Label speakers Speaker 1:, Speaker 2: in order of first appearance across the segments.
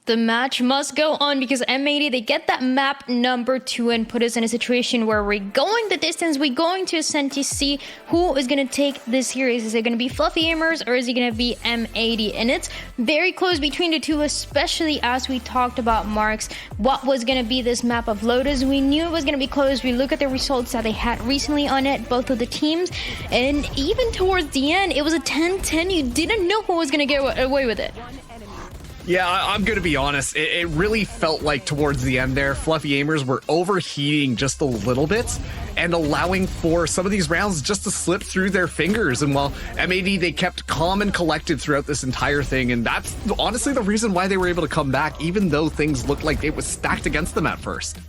Speaker 1: The match must go on because M80, they get that map number 2 and put us in a situation where we're going the distance. We're going to Ascent to see who is going to take this series. Is it going to be Fluffy Aimers or is it going to be M80? And it's very close between the two, especially as we talked about, Marks, what was going to be this map of Lotus. We knew it was going to be close. We look at the results that they had recently on it, both of the teams. And even towards the end, it was a 10-10. You didn't know who was going to get away with it.
Speaker 2: Yeah, I'm going to be honest. It really felt like towards the end there, Fluffy Aimers were overheating just a little bit and allowing for some of these rounds just to slip through their fingers. And while M80, they kept calm and collected throughout this entire thing. And that's honestly the reason why they were able to come back, even though things looked like it was stacked against them at first.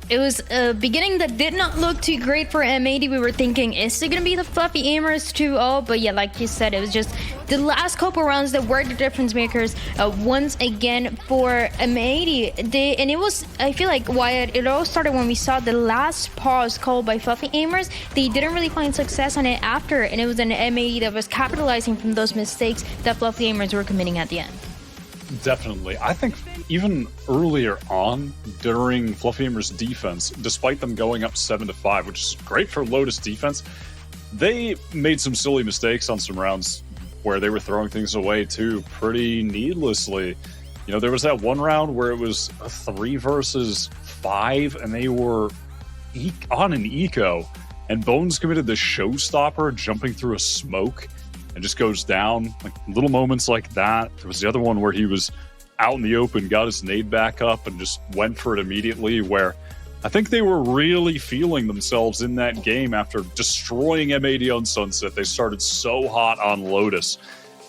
Speaker 1: It was a beginning that did not look too great for M80. We were thinking, is it going to be the Fluffy Aimers 2-0? But yeah, like you said, it was just the last couple rounds that were the difference makers once again for M80. And it was, I feel like, Wyatt, it all started when we saw the last pause called by Fluffy Aimers. They didn't really find success on it after, and it was an M80 that was capitalizing from those mistakes that Fluffy Aimers were committing at the end.
Speaker 3: Definitely. I think even earlier on during Fluffy Aimers' defense, despite them going up 7-5, which is great for Lotus defense, they made some silly mistakes on some rounds where they were throwing things away too, pretty needlessly. You know, there was that one round where it was a 3 versus 5, and they were on an eco, and Bones committed the showstopper, jumping through a smoke, and just goes down. Like little moments like that. There was the other one where he was out in the open, got his nade back up, and just went for it immediately, where I think they were really feeling themselves in that game after destroying M80 on Sunset. They started so hot on Lotus,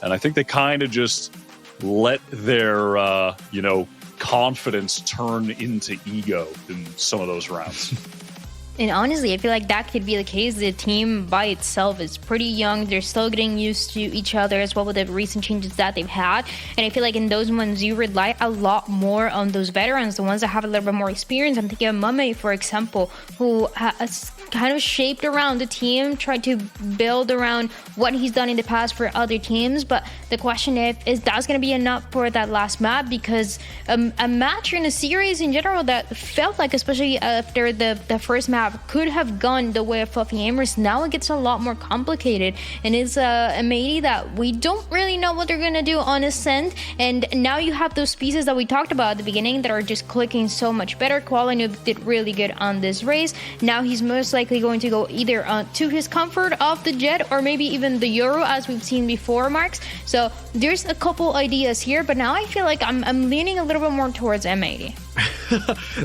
Speaker 3: and I think they kind of just let their, confidence turn into ego in some of those rounds.
Speaker 1: And honestly, I feel like that could be the case. The team by itself is pretty young. They're still getting used to each other as well with the recent changes that they've had. And I feel like in those ones, you rely a lot more on those veterans, the ones that have a little bit more experience. I'm thinking of Mame, for example, who has kind of shaped around the team, tried to build around what he's done in the past for other teams. But the question is that's going to be enough for that last map? Because a match in a series in general that felt like, especially after the first map, could have gone the way of Fluffy Aimers. Now it gets a lot more complicated, and it's a M80 that we don't really know what they're gonna do on Ascent. And now you have those pieces that we talked about at the beginning that are just clicking so much better. Koala did really good on this race. Now he's most likely going to go either to his comfort of the Jet or maybe even the Yoru, as we've seen before, Marks. So there's a couple ideas here, but now I feel like I'm leaning a little bit more towards M80.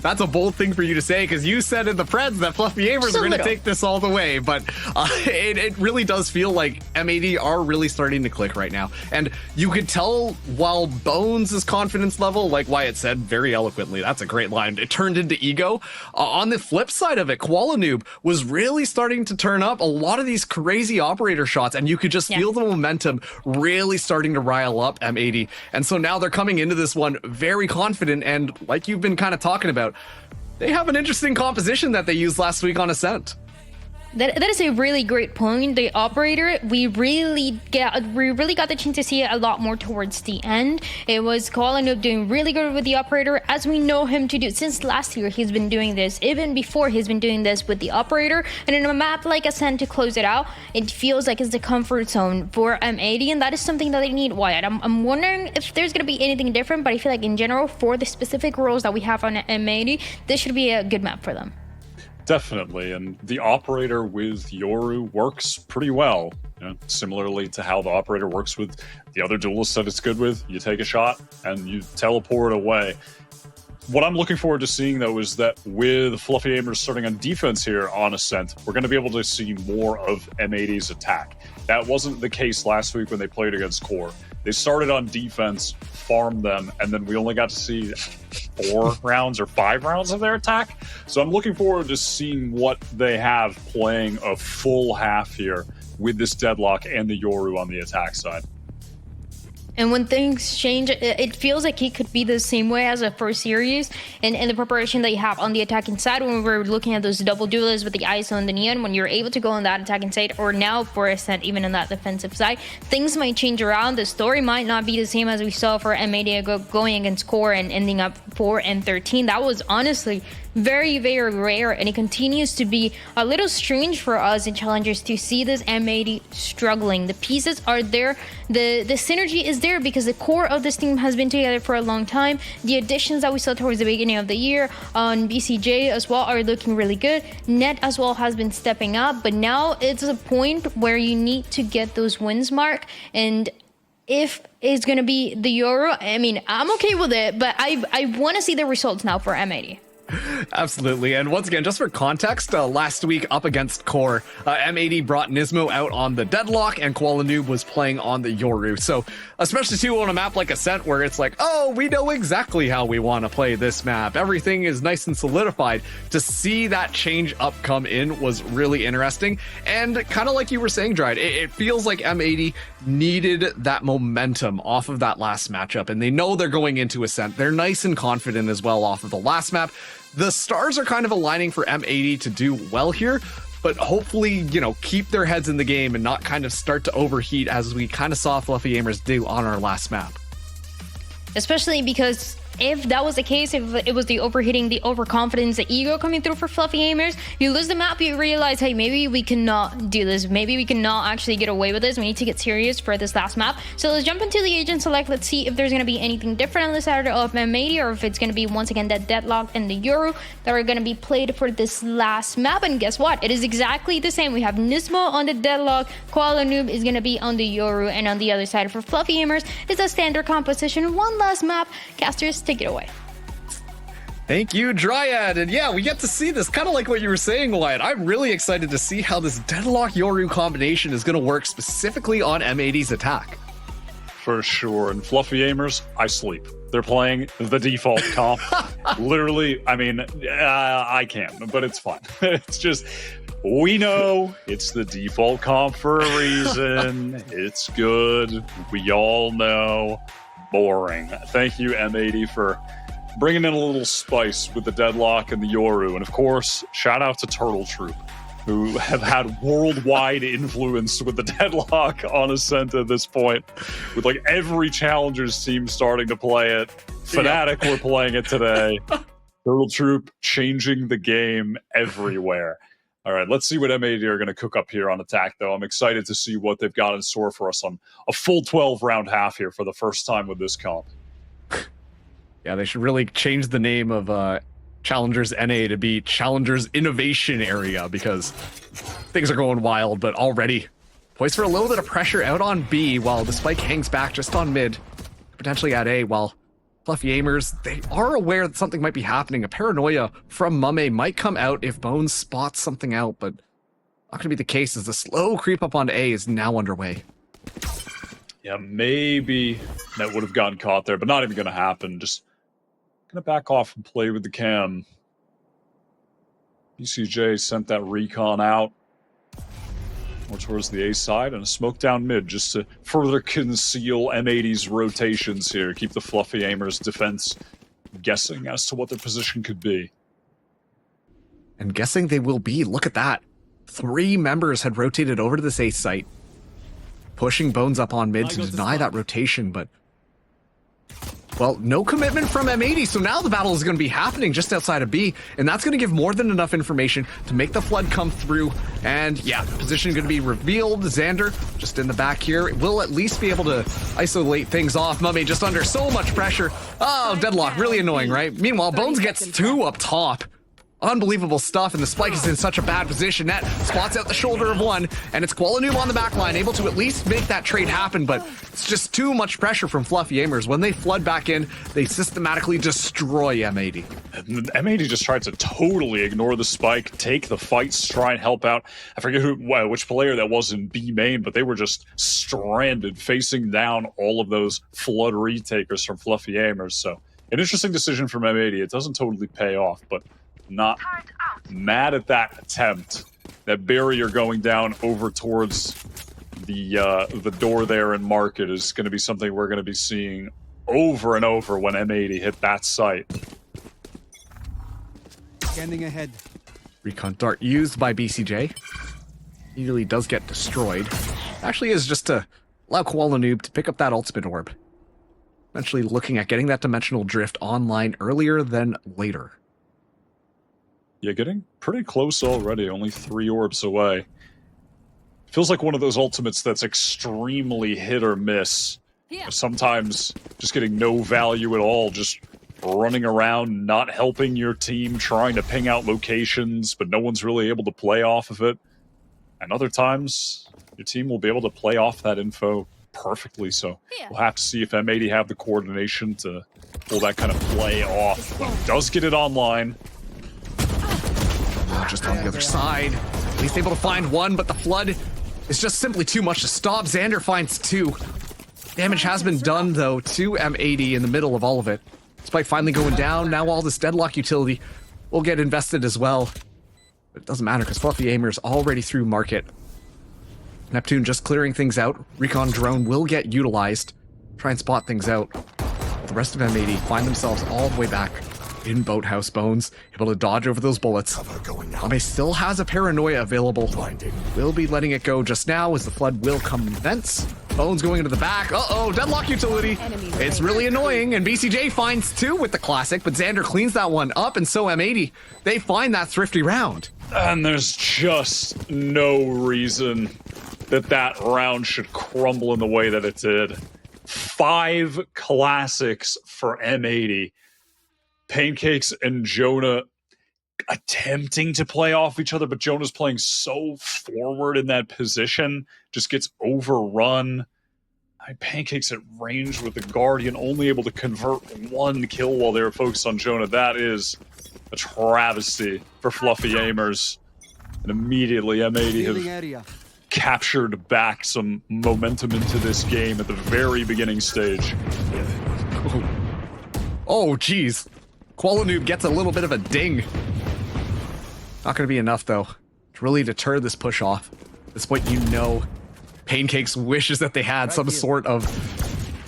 Speaker 2: That's a bold thing for you to say, because you said in the Preds that Fluffy Aimers are going to take this all the way, but it really does feel like M80 are really starting to click right now. And you could tell while Bones' confidence level, like Wyatt said very eloquently, that's a great line, it turned into ego. On the flip side of it, Koala Noob was really starting to turn up a lot of these crazy operator shots, and you could just feel the momentum really starting to rile up M80. And so now they're coming into this one very confident, and like you've been kind of talking about, they have an interesting composition that they used last week on Ascent.
Speaker 1: That is a really great point. The operator, we really got the chance to see it a lot more towards the end. It was Koala doing really good with the operator, as we know him to do. Since last year, he's been doing this. Even before, he's been doing this with the operator. And in a map like Ascent, to close it out, it feels like it's the comfort zone for M80, and that is something that they need. Wyatt, I'm wondering if there's going to be anything different, but I feel like in general, for the specific roles that we have on M80, this should be a good map for them.
Speaker 3: Definitely, and the operator with Yoru works pretty well. You know, similarly to how the operator works with the other duelists that it's good with. You take a shot and you teleport away. What I'm looking forward to seeing, though, is that with Fluffy Aimers starting on defense here on Ascent, we're going to be able to see more of M80's attack. That wasn't the case last week when they played against Core. They started on defense, farmed them, and then we only got to see 4 rounds or 5 rounds of their attack. So I'm looking forward to seeing what they have playing a full half here with this deadlock and the Yoru on the attack side.
Speaker 1: And when things change, it feels like it could be the same way as a first series and the preparation that you have on the attacking side when we were looking at those double duelists with the ISO and the Neon, when you're able to go on that attacking side, or now for Ascent, even on that defensive side, things might change around. The story might not be the same as we saw for M80 going against Core and ending up 4-13. That was honestly very, very rare, and it continues to be a little strange for us in Challengers to see this M80 struggling. The pieces are there, the synergy is there because the core of this team has been together for a long time. The additions that we saw towards the beginning of the year on BCJ as well are looking really good. Net as well has been stepping up, but now it's a point where you need to get those wins, Mark, and if it's going to be the Euro, I mean, I'm okay with it, but I want to see the results now for M80.
Speaker 2: Absolutely. And once again, just for context, last week up against Core, M80 brought Nismo out on the Deadlock and Kuala Noob was playing on the Yoru. So especially too on a map like Ascent where it's like, oh, we know exactly how we want to play this map. Everything is nice and solidified. To see that change up come in was really interesting. And kind of like you were saying, Dryad, it feels like M80 needed that momentum off of that last matchup. And they know they're going into Ascent. They're nice and confident as well off of the last map. The stars are kind of aligning for M80 to do well here, but hopefully, you know, keep their heads in the game and not kind of start to overheat as we kind of saw Fluffy Gamers do on our last map.
Speaker 1: Especially because if that was the case, if it was the overheating, the overconfidence, the ego coming through for Fluffy Gamers, you lose the map, you realize, hey, maybe we cannot do this. Maybe we cannot actually get away with this. We need to get serious for this last map. So let's jump into the agent select. Let's see if there's going to be anything different on the side of M80 or if it's going to be, once again, that Deadlock and the Euro that are going to be played for this last map. And guess what? It is exactly the same. We have Nismo on the Deadlock, Kuala Noob is going to be on the Euro, and on the other side for Fluffy Gamers, it's a standard composition. One last map. Casters, take it away.
Speaker 2: Thank you, Dryad. And yeah, we get to see this, kind of like what you were saying, Wyatt. I'm really excited to see how this Deadlock Yoru combination is going to work specifically on M80's attack.
Speaker 3: For sure. And Fluffy Gamers, I sleep. They're playing the default comp. Literally, I mean, I can't, but it's fine. It's just, we know it's the default comp for a reason. It's good. We all know. Boring. Thank you, M80, for bringing in a little spice with the Deadlock and the Yoru. And of course, shout out to Turtle Troop, who have had worldwide influence with the Deadlock on Ascent at this point, with like every Challengers team starting to play it. Fnatic were playing it today. Turtle Troop changing the game everywhere. All right, let's see what M80 are going to cook up here on attack, though. I'm excited to see what they've got in store for us on a full 12-round half here for the first time with this comp.
Speaker 2: Yeah, they should really change the name of Challengers NA to be Challengers Innovation Area, because things are going wild, but already poised for a little bit of pressure out on B while the spike hangs back just on mid, potentially at A, while Fluffy Gamers, they are aware that something might be happening. A paranoia from Mame might come out if Bones spots something out, but not going to be the case as the slow creep up onto A is now underway.
Speaker 3: Yeah, maybe that would have gotten caught there, but not even going to happen. Just going to back off and play with the cam. BCJ sent that recon out more towards the A side and a smoke down mid just to further conceal M80's rotations here. Keep the Fluffy Gamers defense guessing as to what their position could be.
Speaker 2: And guessing they will be. Look at that. 3 members had rotated over to this A site, pushing Bones up on mid to deny that rotation, but well, no commitment from M80, so now the battle is going to be happening just outside of B, and that's going to give more than enough information to make the flood come through. And yeah, the position going to be revealed. Xander just in the back here will at least be able to isolate things off. Mummy just under so much pressure. Oh, Deadlock, really annoying, right? Meanwhile, Bones gets 2 up top. Unbelievable stuff, and the spike is in such a bad position. Net spots out the shoulder of one, and it's Kuala Noob on the back line, able to at least make that trade happen, but it's just too much pressure from Fluffy Gamers. When they flood back in, they systematically destroy M80.
Speaker 3: And M80 just tried to totally ignore the spike, take the fights, try and help out. I forget which player that was in B main, but they were just stranded, facing down all of those flood retakers from Fluffy Gamers. So an interesting decision from M80. It doesn't totally pay off, but not mad at that attempt. That barrier going down over towards the door there in market is going to be something we're going to be seeing over and over when M80 hit that site.
Speaker 4: Scanning ahead.
Speaker 2: Recon dart used by BCJ. Immediately does get destroyed. Actually is just to allow Koala Noob to pick up that ultimate orb. Eventually looking at getting that dimensional drift online earlier than later.
Speaker 3: Yeah, getting pretty close already, only 3 orbs away. Feels like one of those ultimates that's extremely hit or miss.
Speaker 1: Yeah.
Speaker 3: Sometimes just getting no value at all, just running around, not helping your team, trying to ping out locations, but no one's really able to play off of it. And other times, your team will be able to play off that info perfectly, so we'll have to see if M80 have the coordination to pull that kind of play off. When it does get it online.
Speaker 2: Just on the other side. At least able to find one, but the flood is just simply too much to stop. Xander finds 2. Damage has been done, though, to M80 in the middle of all of it. Despite finally going down, now all this deadlock utility will get invested as well. But it doesn't matter, because Fluffy Aimer's already through market. Neptune just clearing things out. Recon drone will get utilized. Try and spot things out. But the rest of M80 find themselves all the way back in Boathouse. Bones able to dodge over those bullets. Ame still has a paranoia available. Will be letting it go just now as the flood will commence. Bones going into the back. Uh-oh, deadlock utility. It's really annoying, and BCJ finds 2 with the classic, but Xander cleans that one up, and so M80, they find that thrifty round.
Speaker 3: And there's just no reason that that round should crumble in the way that it did. 5 classics for M80. Pancakes and Jonah attempting to play off each other, but Jonah's playing so forward in that position, just gets overrun. Pancakes at range with the Guardian, only able to convert 1 kill while they were focused on Jonah. That is a travesty for Fluffy Aimers. And immediately M80 have captured back some momentum into this game at the very beginning stage.
Speaker 2: Oh, geez. Koala Noob gets a little bit of a ding. Not going to be enough, though, to really deter this push off. At this point, you know, Pancakes wishes that they had some sort of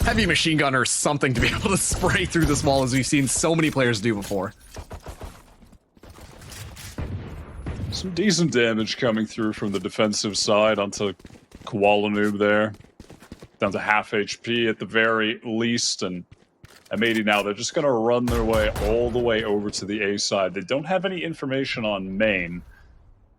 Speaker 2: heavy machine gun or something to be able to spray through this wall, as we've seen so many players do before.
Speaker 3: Some decent damage coming through from the defensive side onto Koala Noob there. Down to half HP at the very least, and M80 now, they're just going to run their way all the way over to the A side. They don't have any information on main,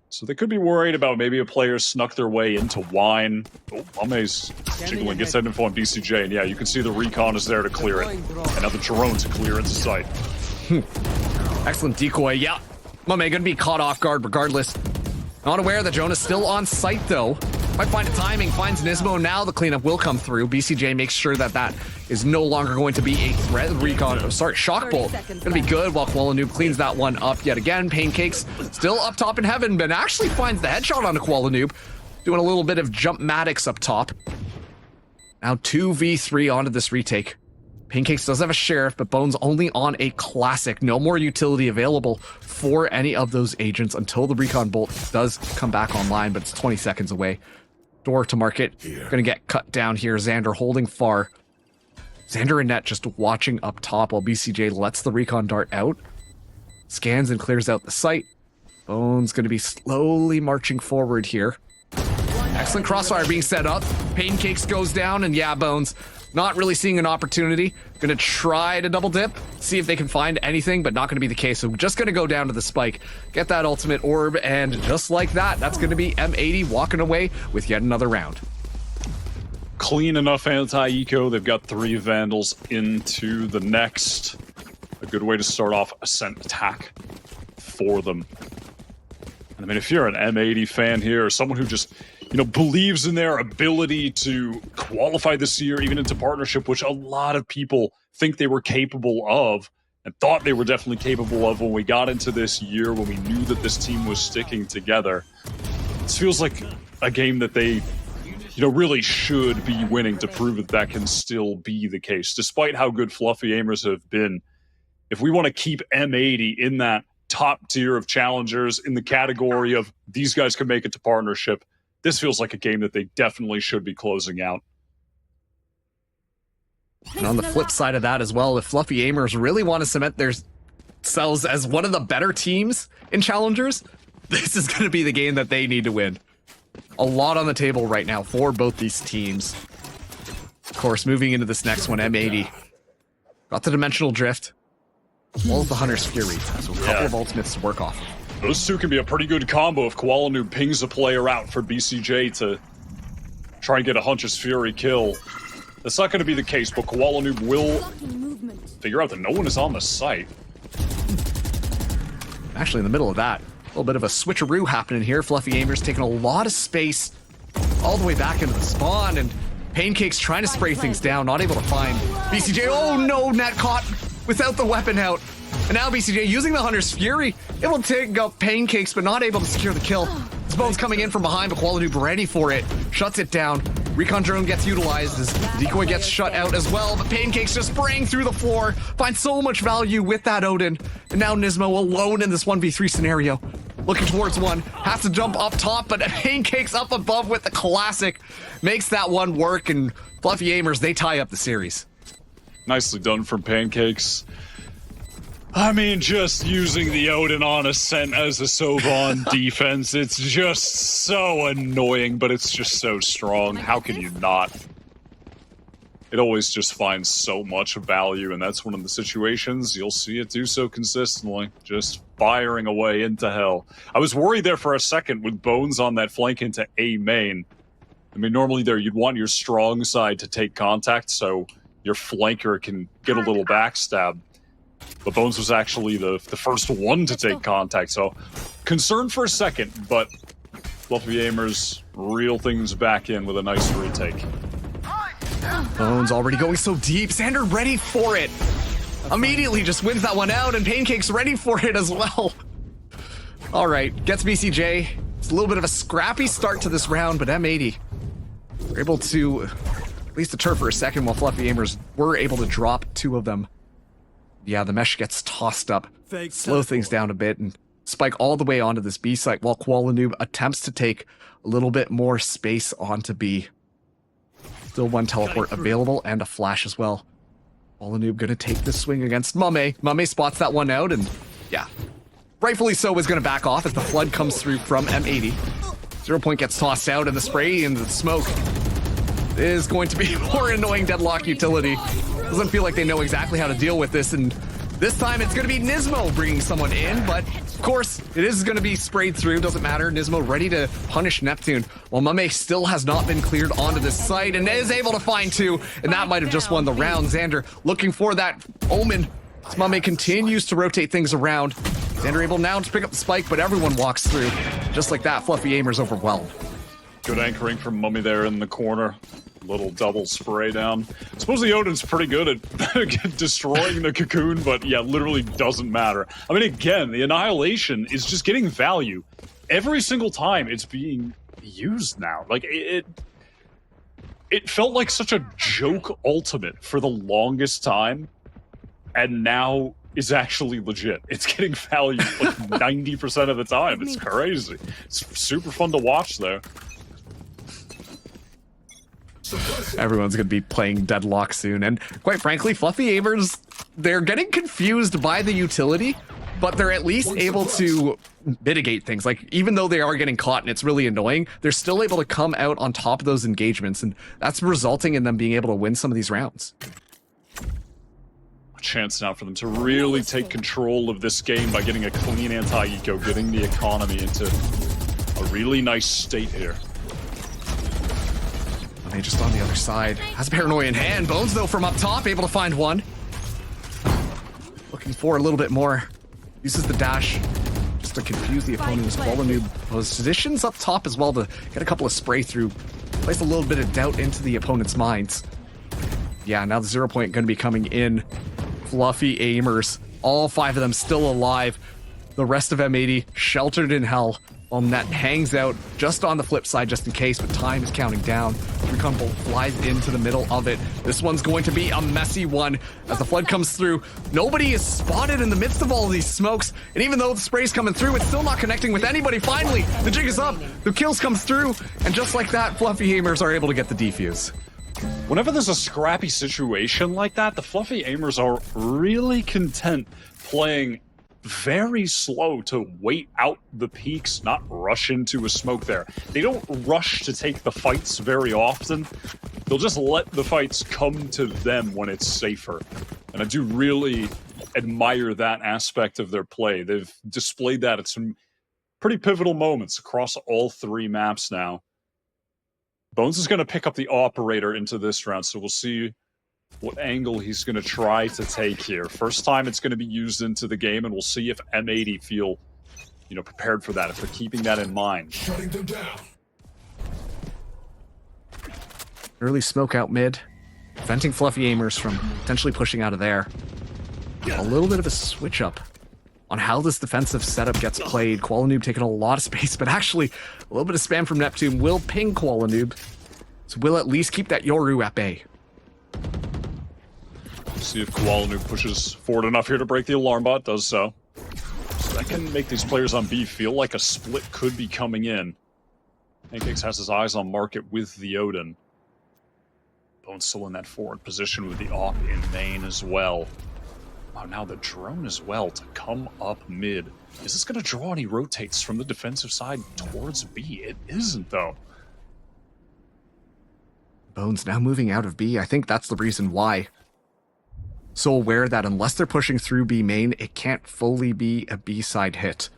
Speaker 3: so they could be worried about maybe a player snuck their way into Wine. Oh, Ame's jiggling, gets that info on BCJ, and yeah, you can see the recon is there to clear it. And now the drone to clear into sight.
Speaker 2: Excellent decoy, yeah. Mame going to be caught off guard regardless. Not aware that Jonah's still on site, though. Might find a timing, finds Nismo. Now the cleanup will come through. BCJ makes sure that that is no longer going to be a threat. Recon, sorry, Shock Bolt gonna be good while Koala Noob cleans that one up yet again. Pancakes still up top in heaven, but actually finds the headshot on Koala Noob. Doing a little bit of jump-matics up top. Now 2v3 onto this retake. Pancakes does have a Sheriff, but Bones only on a classic. No more utility available for any of those agents until the Recon Bolt does come back online, but it's 20 seconds away. Door to market. Gonna get cut down here. Xander holding far. Xander and Net just watching up top while BCJ lets the Recon dart out. Scans and clears out the site. Bones gonna be slowly marching forward here. Excellent crossfire being set up. Pancakes goes down, and yeah, Bones not really seeing an opportunity. Gonna try to double dip, see if they can find anything, but not gonna be the case. So just gonna go down to the spike, get that ultimate orb, and just like that, that's gonna be M80 walking away with yet another round.
Speaker 3: Clean enough anti-eco. They've got 3 Vandals into the next. A good way to start off Ascent attack for them. I mean, if you're an M80 fan here, or someone who just, you know, believes in their ability to qualify this year, even into partnership, which a lot of people think they were capable of and thought they were definitely capable of when we got into this year, when we knew that this team was sticking together. This feels like a game that they, you know, really should be winning to prove that that can still be the case. Despite how good Fluffy Aimers have been, if we want to keep M80 in that top tier of challengers, in the category of these guys can make it to partnership, this feels like a game that they definitely should be closing out.
Speaker 2: And on the flip side of that as well, if Fluffy Aimers really want to cement themselves as one of the better teams in Challengers, this is going to be the game that they need to win. A lot on the table right now for both these teams. Of course, moving into this next one, M80 got the Dimensional Drift, as well as the Hunter's Fury. So a couple of ultimates to work off.
Speaker 3: Those two can be a pretty good combo if Koala Noob pings a player out for BCJ to try and get a Hunter's Fury kill. That's not going to be the case, but Koala Noob will figure out that no one is on the site.
Speaker 2: Actually, in the middle of that, a little bit of a switcheroo happening here. Fluffy Aimers taking a lot of space all the way back into the spawn, and Pancake's trying to spray things down, not able to find BCJ. Oh no, net caught without the weapon out. And now BCJ using the Hunter's Fury, able to take out Pancakes, but not able to secure the kill. Bones coming in from behind, but Koala Noob ready for it. Shuts it down. Recon drone gets utilized as Decoy gets shut out as well, but Pancake's just spraying through the floor. Finds so much value with that Odin. And now Nismo alone in this 1v3 scenario. Looking towards one, has to jump up top, but Pancake's up above with the classic. Makes that one work, and Fluffy Aimers, they tie up the series.
Speaker 3: Nicely done from Pancakes. I mean, just using the Odin on Ascent as a Sovan defense, it's just so annoying, but it's just so strong. How can you not? It always just finds so much value, and that's one of the situations you'll see it do so consistently, just firing away into hell. I was worried there for a second with Bones on that flank into A main. I mean, normally there you'd want your strong side to take contact, so your flanker can get a little backstab. But Bones was actually the first one to take contact, so concerned for a second, but Fluffy Aimers reel things back in with a nice retake.
Speaker 2: Bones already going so deep. Xander ready for it. Immediately just wins that one out, and Pancake's ready for it as well. All right, gets BCJ. It's a little bit of a scrappy start to this round, but M80 were able to at least deter for a second while Fluffy Aimers were able to drop two of them. Yeah, the mesh gets tossed up, slow things down a bit, and spike all the way onto this B site while Koala Noob attempts to take a little bit more space onto B. Still one teleport available and a flash as well. Koala Noob gonna take this swing against Mame. Mame spots that one out, and yeah, rightfully so is gonna back off as the flood comes through from M80. 0 Point gets tossed out, and the spray into the smoke is going to be more annoying deadlock utility. Doesn't feel like they know exactly how to deal with this, and this time it's going to be Nismo bringing someone in, but of course it is going to be sprayed through. Doesn't matter. Nismo ready to punish Neptune, while Mame still has not been cleared onto this site and is able to find two, and that might have just won the round. Xander looking for that Omen as Mame continues to rotate things around. Xander able now to pick up the spike, but everyone walks through. Just like that, Fluffy Aimers overwhelmed.
Speaker 3: Good anchoring from Mummy there in the corner. Little double spray down. I suppose the Odin's pretty good at destroying the cocoon, but yeah, literally doesn't matter. I mean, again, the Annihilation is just getting value every single time it's being used now. Like, it felt like such a joke ultimate for the longest time, and now is actually legit. It's getting value like 90% of the time. It's crazy. It's super fun to watch there.
Speaker 2: Everyone's going to be playing Deadlock soon, and quite frankly, Fluffy Aimers, they're getting confused by the utility, but they're at least able to mitigate things. Like, even though they are getting caught and it's really annoying, they're still able to come out on top of those engagements, and that's resulting in them being able to win some of these rounds.
Speaker 3: A chance now for them to really take control of this game by getting a clean anti-eco, getting the economy into a really nice state here.
Speaker 2: Just on the other side. Has Paranoia in hand. Bones, though, from up top, able to find one. Looking for a little bit more. Uses the dash just to confuse the opponent as Koala Noob positions up top as well to get a couple of spray through. Place a little bit of doubt into the opponent's minds. Yeah, now the 0 Point going to be coming in. Fluffy Aimers. All 5 of them still alive. The rest of M80 sheltered in hell. while Net hangs out just on the flip side just in case, but time is counting down. Recon Bolt flies into the middle of it. This one's going to be a messy one as the flood comes through. Nobody is spotted in the midst of all of these smokes, and even though the spray's coming through, it's still not connecting with anybody. Finally, the jig is up, the kills comes through, and just like that, Fluffy Aimers are able to get the defuse.
Speaker 3: Whenever there's a scrappy situation like that, the Fluffy Aimers are really content playing very slow to wait out the peaks, not rush into a smoke there. They don't rush to take the fights very often. They'll just let the fights come to them when it's safer. And I do really admire that aspect of their play. They've displayed that at some pretty pivotal moments across all 3 maps now. Bones is going to pick up the operator into this round, so we'll see what angle he's going to try to take here. First time it's going to be used into the game, and we'll see if M80 feel, prepared for that, if they're keeping that in mind.
Speaker 4: Shutting them down.
Speaker 2: Early smoke out mid, preventing Fluffy Aimers from potentially pushing out of there. A little bit of a switch up on how this defensive setup gets played. Qualanoob taking a lot of space, but actually a little bit of spam from Neptune will ping Qualanoob, so we'll at least keep that Yoru at bay.
Speaker 3: See if Qualanoob pushes forward enough here to break the alarm bot. Does so. So that can make these players on B feel like a split could be coming in. Pancakes has his eyes on market with the Odin. Bone's still in that forward position with the op in main as well. Oh, now the drone as well to come up mid. Is this going to draw any rotates from the defensive side towards B? It isn't, though.
Speaker 2: Bones now moving out of B. I think that's the reason why. So aware that unless they're pushing through B main, it can't fully be a B side hit.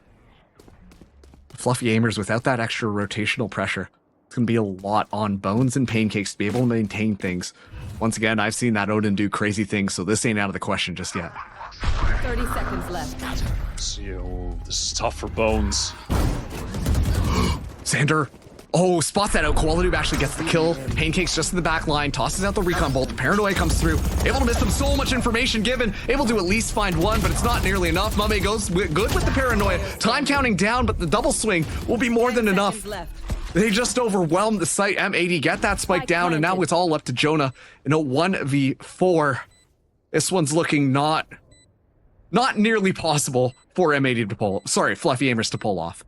Speaker 2: Fluffy Aimers, without that extra rotational pressure, it's going to be a lot on Bones and Pancakes to be able to maintain things. Once again, I've seen that Odin do crazy things, so this ain't out of the question just yet.
Speaker 5: 30 seconds left.
Speaker 3: See, this is tough for Bones.
Speaker 2: Xander. Oh, spots that out. Qualanoob actually gets the kill. Pancakes just in the back line, tosses out the recon bolt. Paranoia comes through, able to miss them. So much information given, able to at least find one, but it's not nearly enough. Mame goes good with the paranoia. Time counting down, but the double swing will be more than enough. They just overwhelmed the site. M80 get that spike down, and now it's all up to Jonah in a 1v4. This one's looking not nearly possible for M80 to pull. Sorry, Fluffy Aimers to pull off.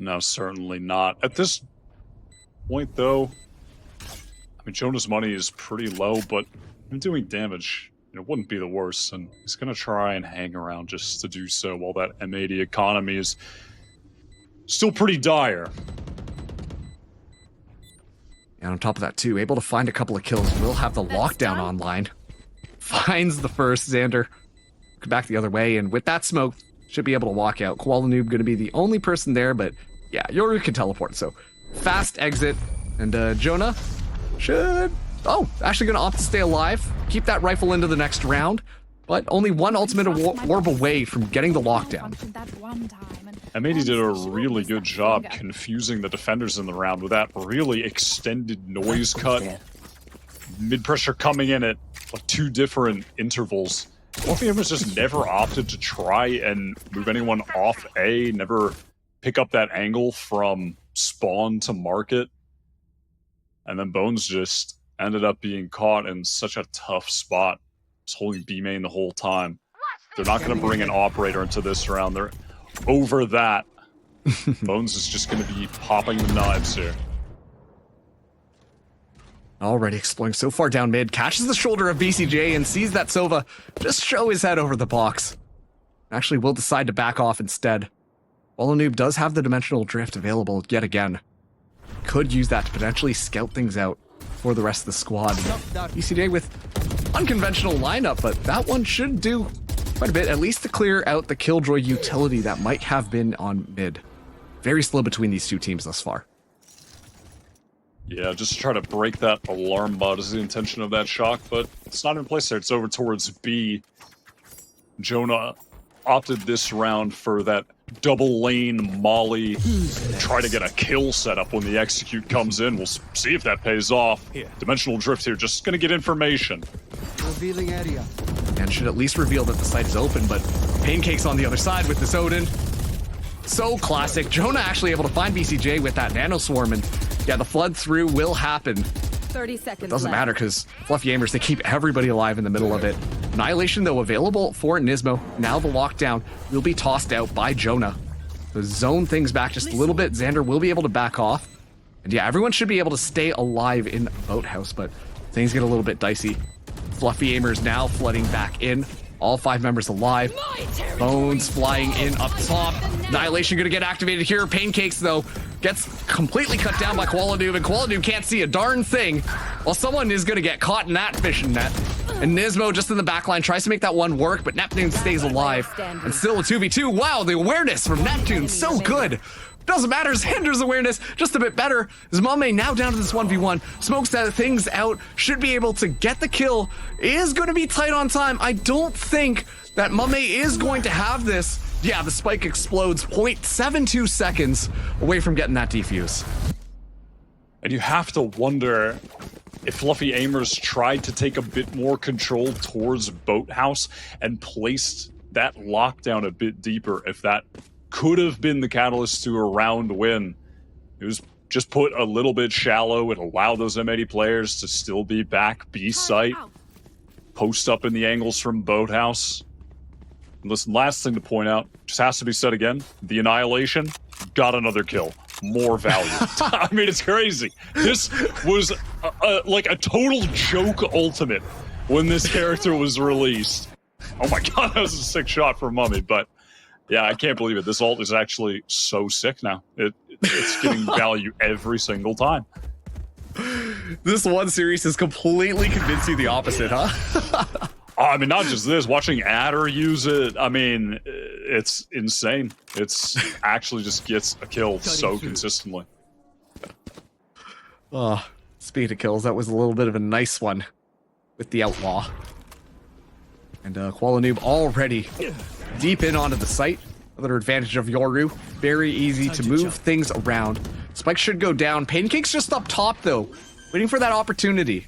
Speaker 3: No, certainly not. At this point, though, I mean, Jonah's money is pretty low, but doing damage, wouldn't be the worst, and he's going to try and hang around just to do so while that M80 economy is still pretty dire.
Speaker 2: And on top of that, too, able to find a couple of kills. Will have the lockdown online. Finds the first. Xander back the other way, and with that smoke, should be able to walk out. Qualanoob going to be the only person there, but yeah, Yoru can teleport, so fast exit. And Jonah should... Oh, actually going to opt to stay alive. Keep that rifle into the next round, but only one ultimate orb away from getting the lockdown.
Speaker 3: M80 did a really good job confusing the defenders in the round with that really extended noise cut. Mid-pressure coming in at like 2 different intervals. Fluffy Aimers just never opted to try and move anyone off A, never pick up that angle from spawn to market. And then Bones just ended up being caught in such a tough spot, just holding B main the whole time. They're not going to bring an operator into this round. They're over that. Bones is just going to be popping the knives here.
Speaker 2: Already exploring so far down mid, catches the shoulder of BCJ and sees that Sova just show his head over the box. Actually will decide to back off instead. Qualanoob does have the dimensional drift available yet again. Could use that to potentially scout things out for the rest of the squad. BCJ with unconventional lineup, but that one should do quite a bit, at least to clear out the Killjoy utility that might have been on mid. Very slow between these two teams thus far.
Speaker 3: Yeah, just to try to break that alarm bot is the intention of that shock, but it's not in place there. It's over towards B. Jonah opted this round for that double lane molly, try to get a kill set up when the execute comes in. We'll see if that pays off. Dimensional drift here, just gonna get information.
Speaker 4: Revealing area.
Speaker 2: And should at least reveal that the site is open, but Pancakes on the other side with this Odin. So classic. Jonah actually able to find BCJ with that nano swarm, and yeah, the flood through will happen.
Speaker 5: 30 seconds
Speaker 2: Doesn't
Speaker 5: left.
Speaker 2: matter because Fluffy Aimers, they keep everybody alive in the middle of it. Annihilation, though, available for Nismo. Now the lockdown will be tossed out by Jonah. So zone things back just a little bit. Xander will be able to back off. And yeah, everyone should be able to stay alive in Boathouse, but things get a little bit dicey. Fluffy Aimers now flooding back in. All 5 members alive. Bones flying in up top. Annihilation gonna get activated here. Pancakes, though, gets completely cut down by Qualadoob, and Qualadoob can't see a darn thing. Well, someone is gonna get caught in that fishing net. And Nismo just in the backline tries to make that one work, but Neptune stays alive. And still a 2v2. Wow, the awareness from Neptune, so good. Doesn't matter, Xander's awareness just a bit better. Mame now down to this 1v1. Smokes that things out, should be able to get the kill. Is going to be tight on time. I don't think that Mame is going to have this. Yeah, the spike explodes 0.72 seconds away from getting that defuse.
Speaker 3: And you have to wonder if Fluffy Aimers tried to take a bit more control towards Boathouse and placed that lockdown a bit deeper, if that could have been the catalyst to a round win. It was just put a little bit shallow. It allowed those M80 players to still be back B site, post up in the angles from Boathouse. And listen, last thing to point out, just has to be said again, the Annihilation got another kill. More value. I mean, it's crazy. This was like a total joke ultimate when this character was released. Oh my god, that was a sick shot from Mummy, but yeah, I can't believe it. This ult is actually so sick now. It's getting value every single time.
Speaker 2: This one series has completely convinced you the opposite, huh?
Speaker 3: I mean, not just this. Watching Adder use it, I mean, it's insane. It's actually just gets a kill so consistently.
Speaker 2: Speaking of kills, that was a little bit of a nice one with the Outlaw. And Qualanoob already deep in onto the site. Another advantage of Yoru. Very easy to move things around. Spike should go down. Pancake's just up top, though. Waiting for that opportunity.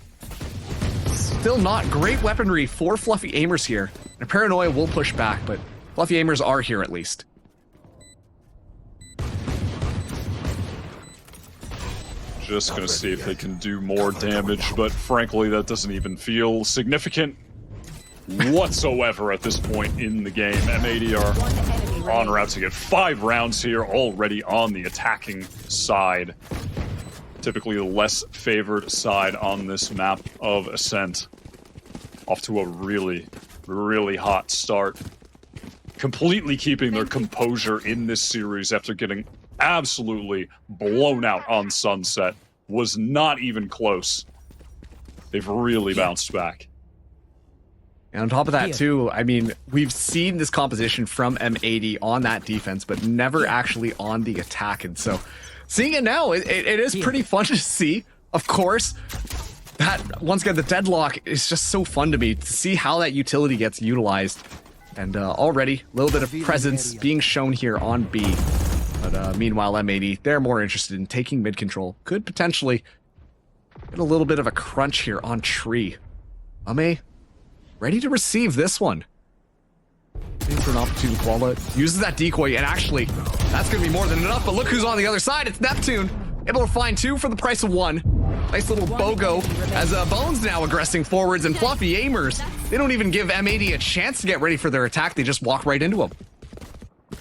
Speaker 2: Still not great weaponry for Fluffy Aimers here. And Paranoia will push back, but Fluffy Aimers are here at least.
Speaker 3: Just gonna see if they can do more damage, but frankly, that doesn't even feel significant whatsoever at this point in the game. M80 are on route to get 5 rounds here already on the attacking side. Typically the less favored side on this map of Ascent. Off to a really, really hot start. Completely keeping their composure in this series after getting absolutely blown out on Sunset. Was not even close. They've really bounced back.
Speaker 2: And on top of that, too, I mean, we've seen this composition from M80 on that defense, but never actually on the attack. And so seeing it now, it is pretty fun to see. Of course, that once again, the deadlock is just so fun to me to see how that utility gets utilized. And already a little bit of presence being shown here on B. But meanwhile, M80, they're more interested in taking mid control. Could potentially get a little bit of a crunch here on tree. Ame ready to receive this one. Waiting for an opportunity. Koala uses that decoy, and actually, that's going to be more than enough. But look who's on the other side. It's Neptune. Able to find 2 for the price of 1. Nice little BOGO as Bones now aggressing forwards, and Fluffy Aimers, they don't even give M80 a chance to get ready for their attack. They just walk right into him.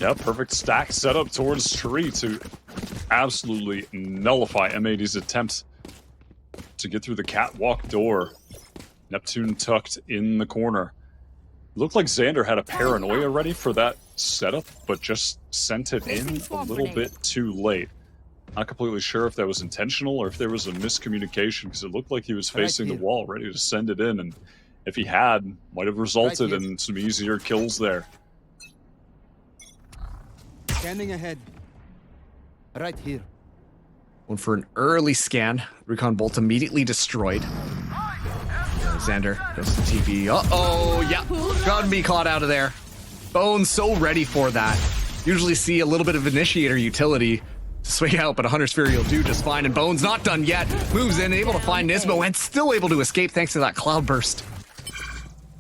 Speaker 3: Yeah, perfect stack set up towards tree to absolutely nullify M80's attempt to get through the catwalk door. Neptune tucked in the corner. Looked like Xander had a paranoia ready for that setup, but just sent it in a little bit too late. Not completely sure if that was intentional or if there was a miscommunication, because it looked like he was facing the wall, ready to send it in, and if he had, might have resulted in some easier kills there.
Speaker 4: Scanning ahead. Right here.
Speaker 2: One for an early scan. Recon Bolt immediately destroyed. Xander goes to TP. Uh-oh, yeah. Gotta be caught out of there. Bones so ready for that. Usually see a little bit of initiator utility to swing out, but a Hunter Sphere will do just fine. And Bones not done yet. Moves in, able to find Nismo, and still able to escape thanks to that cloud burst.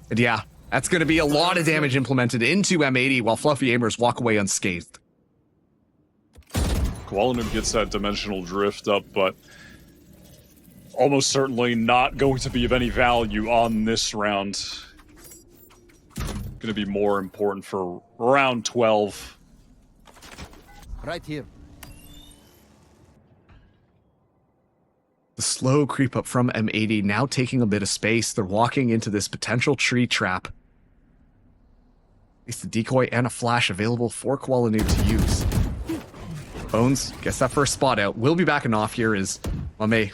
Speaker 2: And yeah, that's going to be a lot of damage implemented into M80 while Fluffy Aimers walk away unscathed.
Speaker 3: Kuala gets that dimensional drift up, but almost certainly not going to be of any value on this round. Going to be more important for round 12.
Speaker 4: Right here.
Speaker 2: The slow creep up from M80 now taking a bit of space. They're walking into this potential tree trap. At least the decoy and a flash available for Kuala to use. Bones gets that first spot out. We'll be backing off here as Mame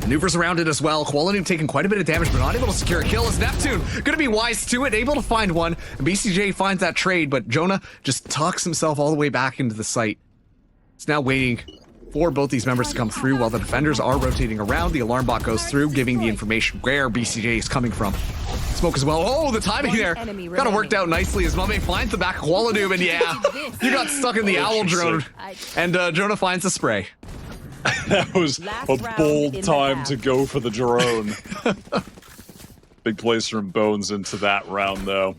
Speaker 2: maneuvers around it as well. Kuala taking quite a bit of damage, but not able to secure a kill as Neptune gonna be wise to it, able to find one. And BCJ finds that trade, but Jonah just tucks himself all the way back into the site. It's now waiting for both these members to come through while the defenders are rotating around. The alarm bot goes through, giving the information where BCJ is coming from. Smoke as well. Oh, the timing there kind of worked out nicely as Mame finds the back of Kuala, and yeah, you got stuck in the owl drone. And Jonah finds the spray.
Speaker 3: That was a bold time to go for the drone. Big plays from Bones into that round, though.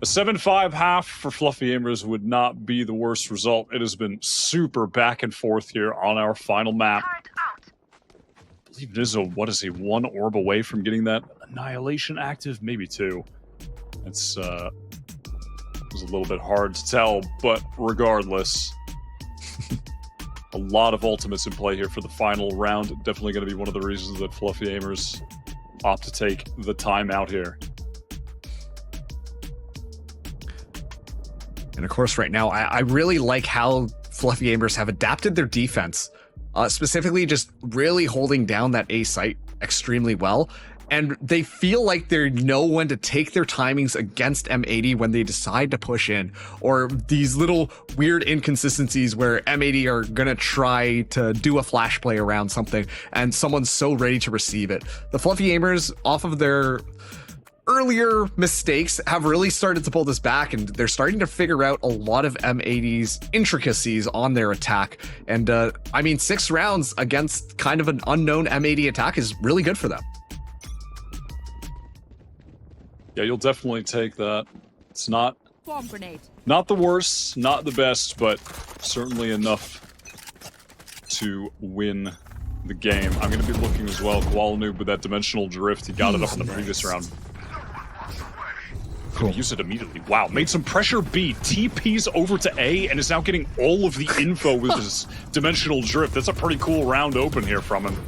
Speaker 3: A 7-5 half for Fluffy Aimers would not be the worst result. It has been super back and forth here on our final map. I believe Nizzo, what is he, 1 orb away from getting that Annihilation active? Maybe 2. It's it was a little bit hard to tell, but regardless, a lot of ultimates in play here for the final round. Definitely going to be one of the reasons that Fluffy Aimers opt to take the time out here.
Speaker 2: And of course, right now, I really like how Fluffy Aimers have adapted their defense, specifically just really holding down that A site extremely well. And they feel like they know when to take their timings against M80 when they decide to push in, or these little weird inconsistencies where M80 are going to try to do a flash play around something and someone's so ready to receive it. The Fluffy Aimers, off of their earlier mistakes, have really started to pull this back, and they're starting to figure out a lot of M80's intricacies on their attack. And I mean, 6 rounds against kind of an unknown M80 attack is really good for them.
Speaker 3: Yeah, you'll definitely take that. It's not the worst, not the best, but certainly enough to win the game. I'm going to be looking as well. Kuala Noob with that dimensional drift. He got it up in the previous round. Cool. Use it immediately. Wow, made some pressure B. TP's over to A and is now getting all of the info with his dimensional drift. That's a pretty cool round open here from him.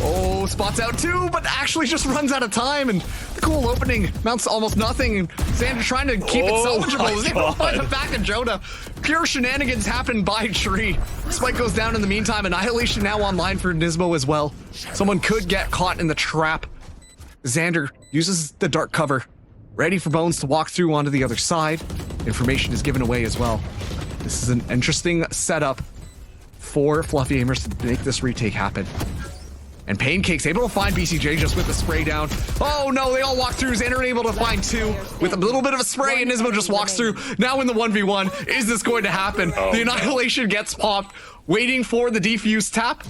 Speaker 2: Oh, spots out too, but actually just runs out of time, and the cool opening mounts almost nothing, and Xander trying to keep it salvageable. Is able to find the back of Jonah. Pure shenanigans happen by tree. Spike goes down in the meantime. Annihilation now online for Nismo as well. Someone could get caught in the trap. Xander uses the dark cover, ready for Bones to walk through onto the other side. Information is given away as well. This is an interesting setup for Fluffy Aimers to make this retake happen. And Pancake's able to find BCJ just with the spray down. Oh no, they all walk through. Xander able to find 2 with a little bit of a spray, and Nismo just walks through. Now in the 1v1, is this going to happen? The Annihilation gets popped, waiting for the defuse tap.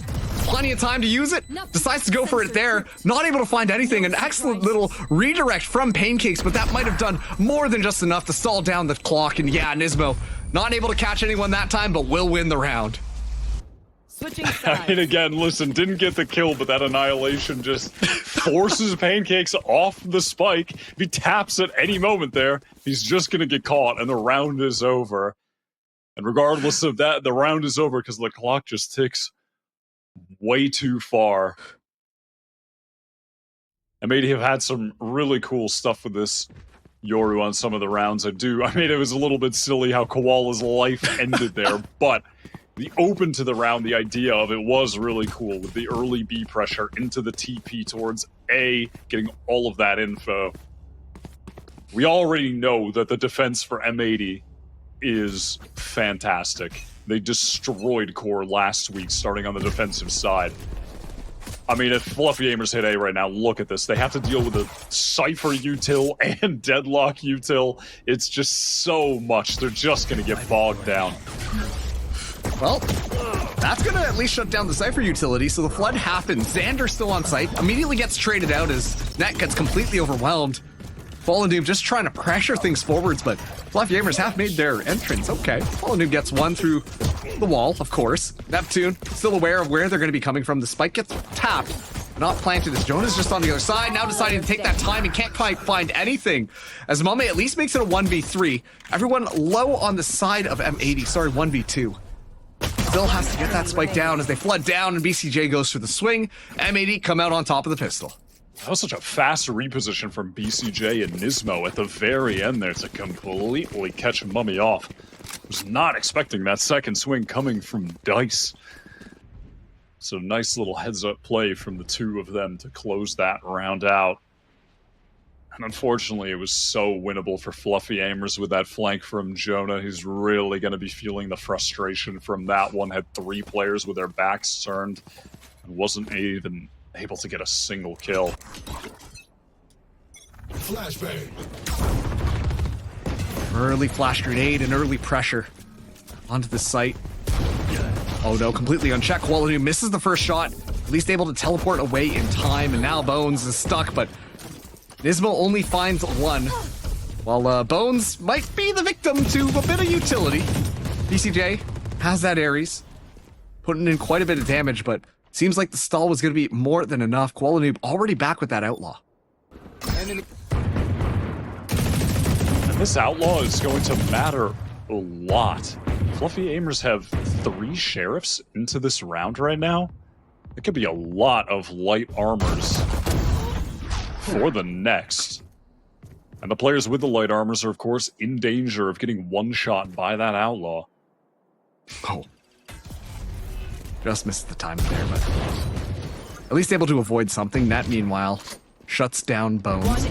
Speaker 2: Plenty of time to use it. Decides to go for it there. Not able to find anything. An excellent little redirect from Pancakes, but that might have done more than just enough to stall down the clock. And yeah, Nismo not able to catch anyone that time, but will win the round.
Speaker 3: I mean, again, listen, didn't get the kill, but that Annihilation just forces Pancakes off the spike. If he taps at any moment there, he's just going to get caught, and the round is over. And regardless of that, the round is over because the clock just ticks way too far. M80 have had some really cool stuff with this Yoru on some of the rounds. I mean, it was a little bit silly how Koala's life ended there, but the open to the round, the idea of it was really cool with the early B pressure into the TP towards A, getting all of that info. We already know that the defense for M80 is fantastic. They destroyed Core last week, starting on the defensive side. I mean, if Fluffy Aimers hit A right now, look at this. They have to deal with a Cypher util and Deadlock util. It's just so much. They're just going to get bogged down.
Speaker 2: Well, that's going to at least shut down the Cypher utility, so the flood happens. Xander still on site, immediately gets traded out as Net gets completely overwhelmed. Noob just trying to pressure things forwards, but Fluffy Aimers have made their entrance. Okay, Noob gets one through the wall, of course. Neptune still aware of where they're going to be coming from. The spike gets tapped, not planted as Jonah's just on the other side, now deciding to take that time and can't quite find anything. As Mame at least makes it a 1v3. Everyone low on the side of M80, sorry, 1v2. Still has to get that spike down as they flood down and BCJ goes for the swing. M80 come out on top of the pistol.
Speaker 3: That was such a fast reposition from BCJ and Nismo at the very end there to completely catch Mummy off. Was not expecting that second swing coming from Dice. So nice little heads-up play from the two of them to close that round out. And unfortunately, it was so winnable for Fluffy Aimers with that flank from Jonah. He's really going to be feeling the frustration from that one. Had 3 players with their backs turned and wasn't even able to get a single kill.
Speaker 6: Flashbang.
Speaker 2: Early flash grenade and early pressure onto the site. Oh no, completely unchecked. Quality misses the first shot, at least able to teleport away in time, and now Bones is stuck, but Nismo only finds one. While Bones might be the victim to a bit of utility. BCJ has that Ares, putting in quite a bit of damage, but seems like the stall was going to be more than enough. Qualanoob already back with that Outlaw.
Speaker 3: And this Outlaw is going to matter a lot. Fluffy Aimers have 3 Sheriffs into this round right now. It could be a lot of light armors for the next. And the players with the light armors are, of course, in danger of getting one-shot by that Outlaw.
Speaker 2: Oh. Just missed the time there, but at least able to avoid something. Net, meanwhile, shuts down Bones.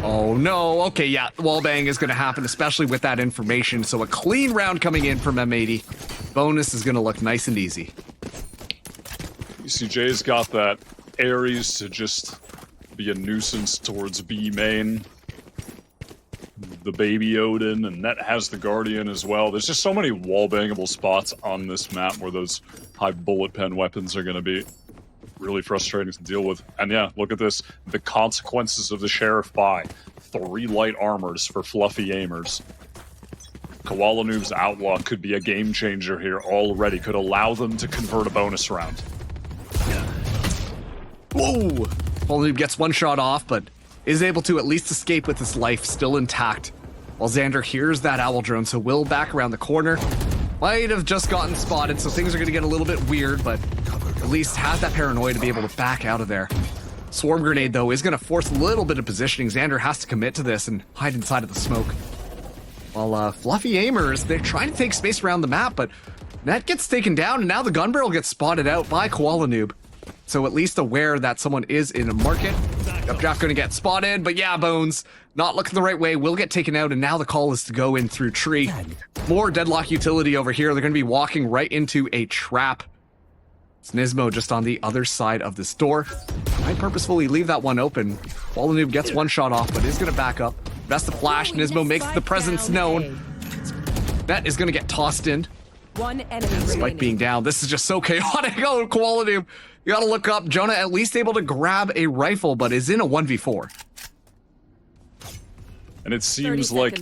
Speaker 2: Oh no, okay, yeah, wallbang is going to happen, especially with that information. So a clean round coming in from M80. Bonus is going to look nice and easy.
Speaker 3: BCJ's got that Ares to just be a nuisance towards B main. The baby Odin, and Net has the Guardian as well. There's just so many wallbangable spots on this map where those high bullet pen weapons are going to be really frustrating to deal with. And yeah, look at this. The consequences of the Sheriff buy. 3 light armors for Fluffy Aimers. Koalanoob's Outlaw could be a game changer here already. Could allow them to convert a bonus round.
Speaker 2: Whoa! Koalanoob gets one shot off, but is able to at least escape with his life still intact. While Xander hears that owl drone, so will back around the corner. Might have just gotten spotted, so things are going to get a little bit weird, but at least has that paranoia to be able to back out of there. Swarm grenade, though, is going to force a little bit of positioning. Xander has to commit to this and hide inside of the smoke. While Fluffy Aimers, they're trying to take space around the map, but Net gets taken down, and now the gun barrel gets spotted out by Koalanoob. So at least aware that someone is in a market. Updraft going to get spotted, but yeah, Bones not looking the right way, will get taken out, and now the call is to go in through tree. More deadlock utility over here. They're going to be walking right into a trap. It's Nismo just on the other side of this door. I purposefully leave that one open. Koalanoob gets one shot off, but is going to back up. Best of flash. Nismo makes the presence known. Net is going to get tossed in.
Speaker 5: One enemy
Speaker 2: Spike being down. This is just so chaotic. Oh, Koalanoob. You got to look up. Jonah at least able to grab a rifle, but is in a 1v4.
Speaker 3: And it seems like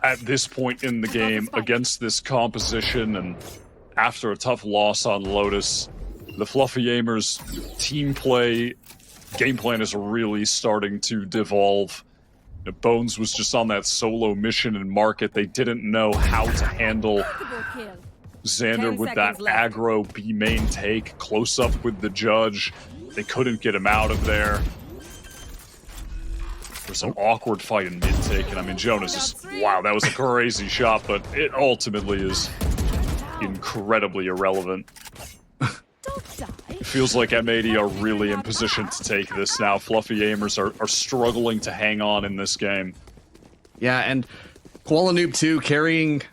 Speaker 3: at this point in the game, against this composition and after a tough loss on Lotus, the Fluffy Aimers team play, game plan is really starting to devolve. Bones was just on that solo mission in market. They didn't know how to handle Xander with that aggro B main take, close up with the judge. They couldn't get him out of there. There's an awkward fight in mid take, and I mean, Jonas just, wow, that was a crazy shot, but it ultimately is incredibly irrelevant. It feels like M80 are really in position to take this now. Fluffy Aimers are struggling to hang on in this game.
Speaker 2: Yeah, and Koalanoob too, carrying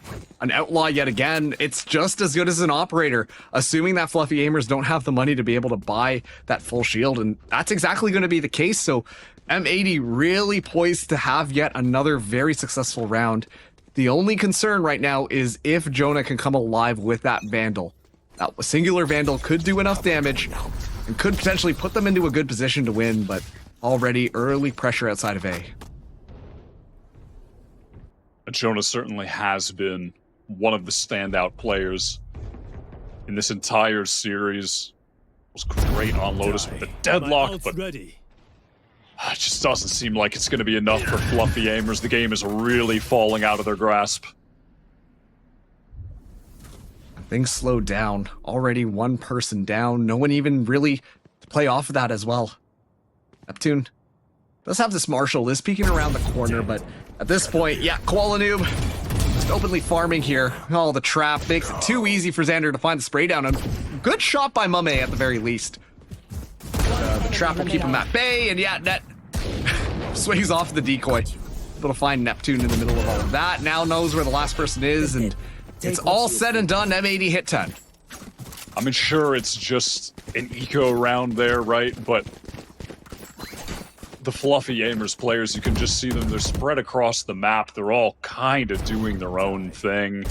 Speaker 2: an Outlaw yet again. It's just as good as an operator, assuming that Fluffy Aimers don't have the money to be able to buy that full shield, and that's exactly going to be the case. So M80 really poised to have yet another very successful round. The only concern right now is if Jonah can come alive with that Vandal. Now, a singular Vandal could do enough damage and could potentially put them into a good position to win, but already early pressure outside of A.
Speaker 3: Jonah certainly has been one of the standout players in this entire series. Was great on Lotus with the deadlock, but it just doesn't seem like it's going to be enough for Fluffy Aimers. The game is really falling out of their grasp.
Speaker 2: Things slowed down. Already one person down. No one even really to play off of that as well. Neptune does have this Marshall, is peeking around the corner, but at this point, yeah, Koala Noob just openly farming here. Oh, the trap makes it too easy for Xander to find the spray down. And good shot by Mame at the very least. The trap will keep him at bay, and yeah, Net swings off the decoy. Able to find Neptune in the middle of all of that. Now knows where the last person is, and it's all said and done. M80 hit 10.
Speaker 3: I mean, sure, it's just an eco round there, right? But the Fluffy Aimers players, you can just see them. They're spread across the map. They're all kind of doing their own thing.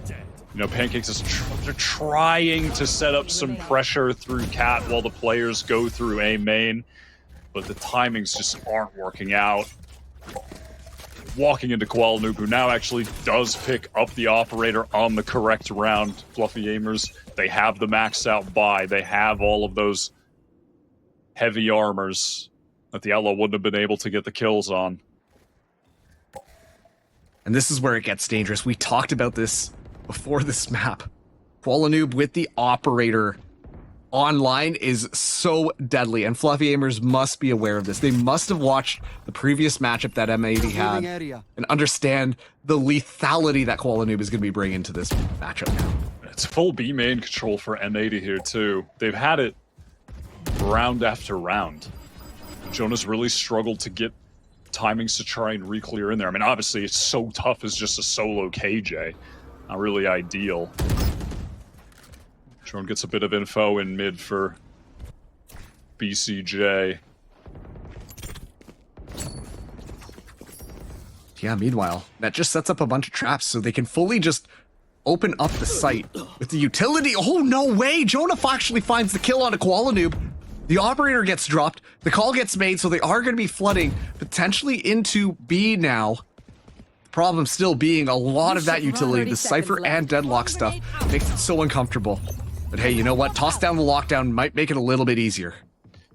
Speaker 3: You know, Pancakes is they're trying to set up some pressure through Cat while the players go through A main, but the timings just aren't working out. Walking into Koala Noob, who now actually does pick up the operator on the correct round. Fluffy Aimers, they have the maxed out buy. They have all of those heavy armors that the Elo wouldn't have been able to get the kills on.
Speaker 2: And this is where it gets dangerous. We talked about this before this map. Koala Noob with the operator online is so deadly, and Fluffy Aimers must be aware of this. They must have watched the previous matchup that M80 had and understand the lethality that Koala Noob is going to be bringing to this matchup now.
Speaker 3: It's full B main control for M80 here too. They've had it round after round. Jonah's really struggled to get timings to try and re-clear in there. I mean, obviously it's so tough as just a solo KJ. Not really ideal. Drone gets a bit of info in mid for BCJ.
Speaker 2: Yeah, meanwhile, that just sets up a bunch of traps so they can fully just open up the site with the utility. Oh, no way! Jonah actually finds the kill on a Koala Noob. The operator gets dropped. The call gets made, so they are going to be flooding potentially into B now. The problem still being a lot of that utility, the Cypher and Deadlock stuff, makes it so uncomfortable. But hey, you know what? Toss down the lockdown might make it a little bit easier.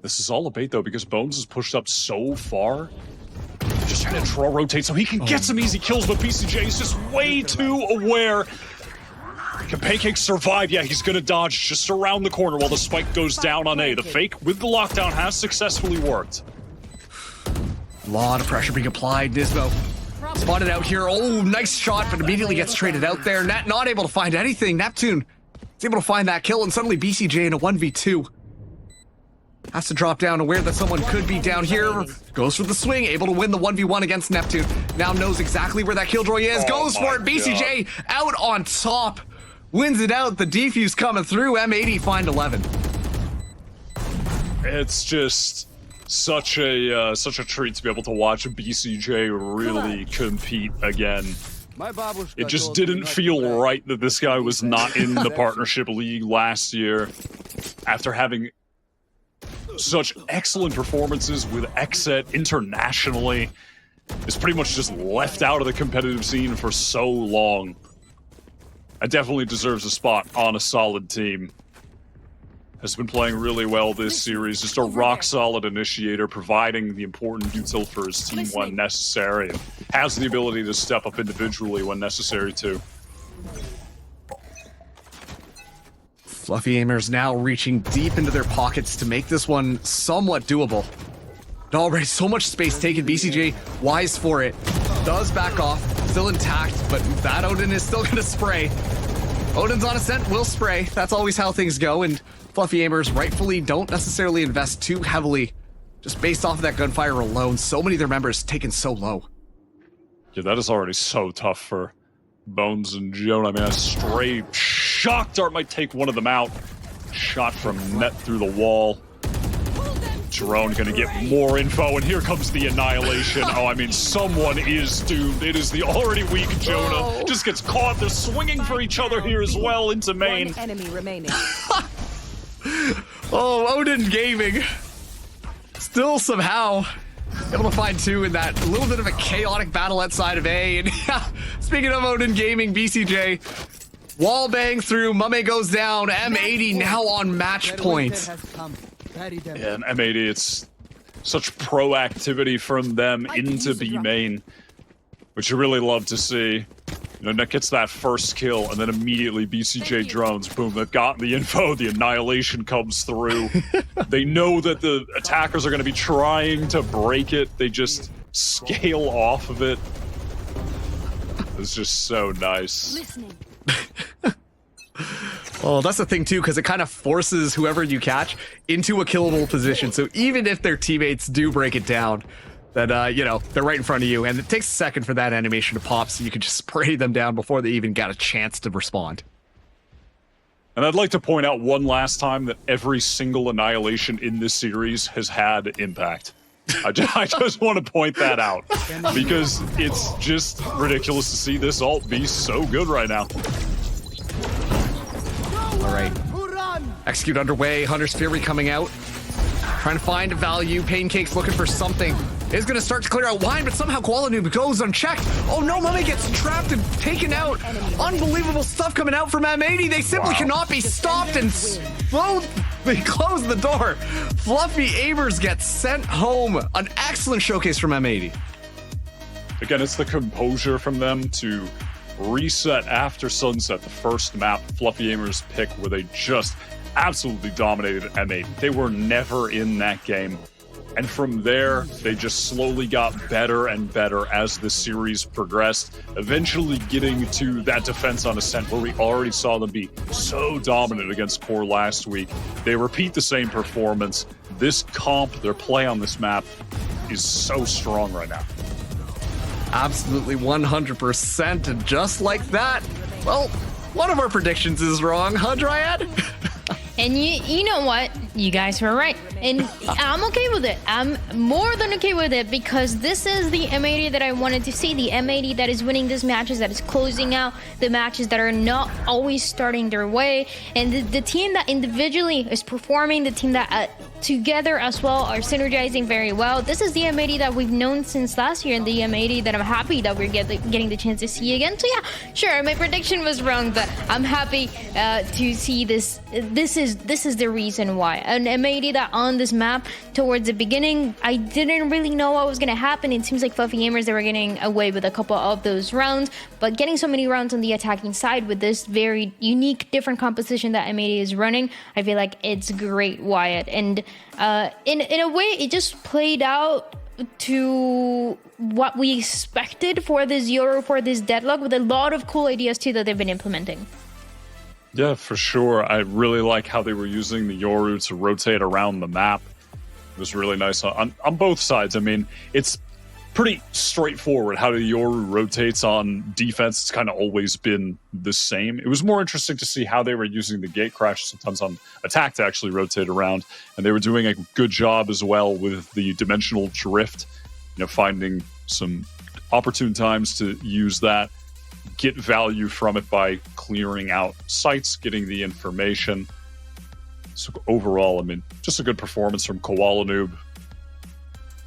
Speaker 3: This is all a bait, though, because Bones is pushed up so far. Just trying to draw rotate so he can get some easy kills, but BCJ is just way too aware. Can Pancake survive? Yeah, he's gonna dodge just around the corner while the spike goes down on A. The fake with the lockdown has successfully worked.
Speaker 2: A lot of pressure being applied. Nismo spotted out here. Oh, nice shot, but immediately gets traded out there. Nat not able to find anything. Neptune is able to find that kill, and suddenly BCJ in a 1v2. Has to drop down, aware that someone could be down here. Goes for the swing, able to win the 1v1 against Neptune. Now knows exactly where that killjoy is. Goes for it. BCJ out on top. Wins it out. The defuse coming through. M80 find 11.
Speaker 3: It's just such a treat to be able to watch BCJ really compete again. It just didn't feel right that this guy was not in the partnership league last year after having such excellent performances with Exet internationally. Is pretty much just left out of the competitive scene for so long. It definitely deserves a spot on a solid team. Has been playing really well this series. Just a rock-solid initiator, providing the important util for his team when necessary, and has the ability to step up individually when necessary too.
Speaker 2: Fluffy Aimers now reaching deep into their pockets to make this one somewhat doable. Already so much space taken. BCJ wise for it. Does back off. Still intact, but that Odin is still gonna spray. Odin's on Ascent, will spray. That's always how things go, and Fluffy Aimers rightfully don't necessarily invest too heavily just based off of that gunfire alone. So many of their members taken so low.
Speaker 3: Yeah, that is already so tough for Bones and Jonah. I mean, a stray shock dart might take one of them out. Shot from net through the wall. Drone gonna get more info, and here comes the annihilation. Oh, I mean, someone is doomed. It is the already weak Jonah. Just gets caught. They're swinging for each other here as well into main.
Speaker 5: One enemy remaining.
Speaker 2: Oh, Odin Gaming. Still somehow Able to find two in that little bit of a chaotic battle outside of A. And speaking of Odin Gaming, BCJ, wall bang through, Mame goes down, M80 now on match point.
Speaker 3: Yeah, and M80, it's such proactivity from them into B main, which you really love to see. You know, Nick gets that first kill, and then immediately BCJ drones. Boom, they've gotten the info. The annihilation comes through. They know that the attackers are going to be trying to break it. They just scale off of it. It's just so nice.
Speaker 2: Well, that's the thing, too, because it kind of forces whoever you catch into a killable position. So even if their teammates do break it down, that, you know, they're right in front of you, and it takes a second for that animation to pop so you can just spray them down before they even got a chance to respond.
Speaker 3: And I'd like to point out one last time that every single annihilation in this series has had impact. I just want to point that out, because it's just ridiculous to see this ult be so good right now.
Speaker 2: All right. Execute underway, Hunter's Fury coming out. Trying to find value. Paincake's looking for something. Is going to start to clear out wine, but somehow Koalanoob goes unchecked. Oh no, Mame gets trapped and taken out. Unbelievable stuff coming out from M80. They simply cannot be stopped, and they close the door. Fluffy Avers gets sent home. An excellent showcase from M80.
Speaker 3: Again, it's the composure from them to reset after sunset, the first map Fluffy Avers pick, where they just absolutely dominated M8. They were never in that game. And from there, they just slowly got better and better as the series progressed, eventually getting to that defense on Ascent where we already saw them be so dominant against Core last week. They repeat the same performance. This comp, their play on this map, is so strong right now.
Speaker 2: Absolutely 100%. And just like that, well, one of our predictions is wrong, huh, Dryad?
Speaker 1: And you know what? You guys were right. And I'm okay with it. I'm more than okay with it, because this is the M80 that I wanted to see. The M80 that is winning these matches, that is closing out the matches that are not always starting their way. And the team that individually is performing, the team that together as well are synergizing very well. This is the M80 that we've known since last year, and the M80 that I'm happy that we're getting the chance to see again. So yeah, sure, my prediction was wrong, but I'm happy to see this. This is the reason why. An M80 that on this map towards the beginning, I didn't really know what was going to happen. It seems like Fluffy Gamers, they were getting away with a couple of those rounds, but getting so many rounds on the attacking side with this very unique, different composition that M80 is running, I feel like it's great, Wyatt. And in a way, it just played out to what we expected for this Euro, for this deadlock, with a lot of cool ideas too that they've been implementing.
Speaker 3: Yeah, for sure. I really like how they were using the Yoru to rotate around the map. It was really nice on both sides. I mean, it's pretty straightforward how the Yoru rotates on defense. It's kind of always been the same. It was more interesting to see how they were using the gate crash sometimes on attack to actually rotate around. And they were doing a good job as well with the dimensional drift, you know, finding some opportune times to use that, get value from it by clearing out sites, getting the information. So overall, I mean, just a good performance from Koalanoob,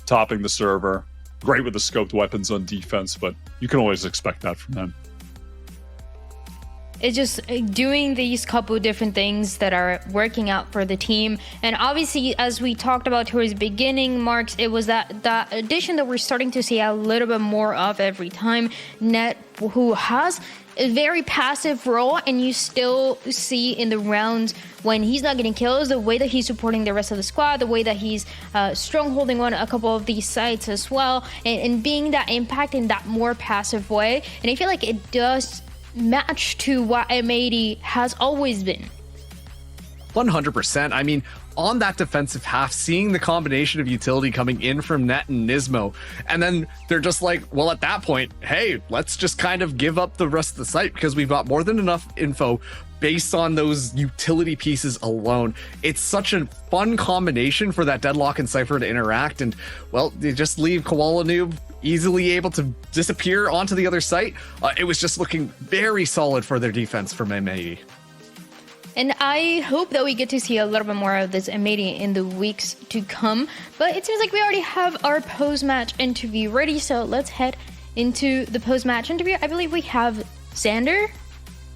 Speaker 3: topping the server. Great with the scoped weapons on defense, but you can always expect that from them.
Speaker 1: It's just doing these couple different things that are working out for the team. And obviously, as we talked about towards the beginning, Marks, it was that addition that we're starting to see a little bit more of every time. Net, who has a very passive role, and you still see in the rounds when he's not getting kills, the way that he's supporting the rest of the squad, the way that he's strongholding on a couple of these sites as well, and being that impact in that more passive way. And I feel like it does match to what M80 has always been.
Speaker 2: 100%. I mean, on that defensive half, seeing the combination of utility coming in from Net and Nismo, and then they're just like, well, at that point, hey, let's just kind of give up the rest of the site because we've got more than enough info based on those utility pieces alone. It's such a fun combination for that Deadlock and Cypher to interact, and, well, they just leave Koalanoob easily able to disappear onto the other site. It was just looking very solid for their defense from M80.
Speaker 1: And I hope that we get to see a little bit more of this M80 in the weeks to come. But it seems like we already have our post-match interview ready, so let's head into the post-match interview. I believe we have Xander.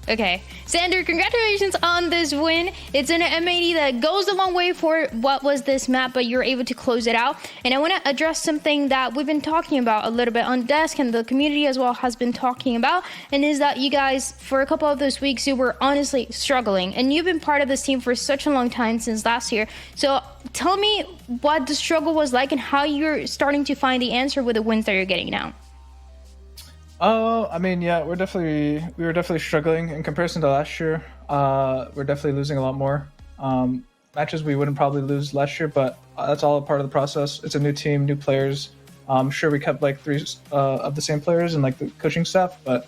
Speaker 1: Okay, Xander, congratulations on this win. It's an M80 that goes a long way for what was this map, but you're able to close it out. And I want to address something that we've been talking about a little bit on desk and the community as well has been talking about, and is that you guys, for a couple of those weeks, you were honestly struggling. And you've been part of this team for such a long time, since last year. So tell me what the struggle was like and how you're starting to find the answer with the wins that you're getting now.
Speaker 6: I mean, yeah, we were definitely struggling in comparison to last year. We're definitely losing a lot more matches we wouldn't probably lose last year, but that's all a part of the process. It's a new team, new players. I'm sure we kept like 3 of the same players and like the coaching staff, but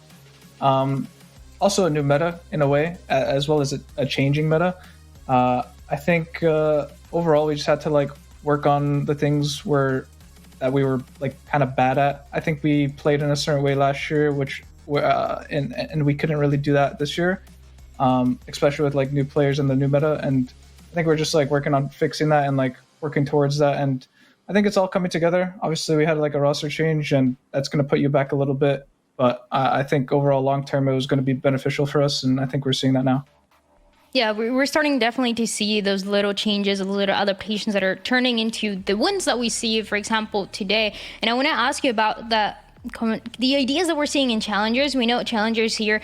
Speaker 6: also a new meta in a way, as well as a changing meta. I think overall we just had to like work on the things that we were like kind of bad at. I think we played in a certain way last year, which and we couldn't really do that this year, especially with like new players and the new meta. And I think we're just like working on fixing that and like working towards that. And I think it's all coming together. Obviously, we had like a roster change, and that's going to put you back a little bit. But I think overall, long term, it was going to be beneficial for us, and I think we're seeing that now.
Speaker 1: Yeah, we're starting definitely to see those little changes, little adaptations that are turning into the wins that we see, for example, today. And I want to ask you about the ideas that we're seeing in Challengers. We know Challengers here,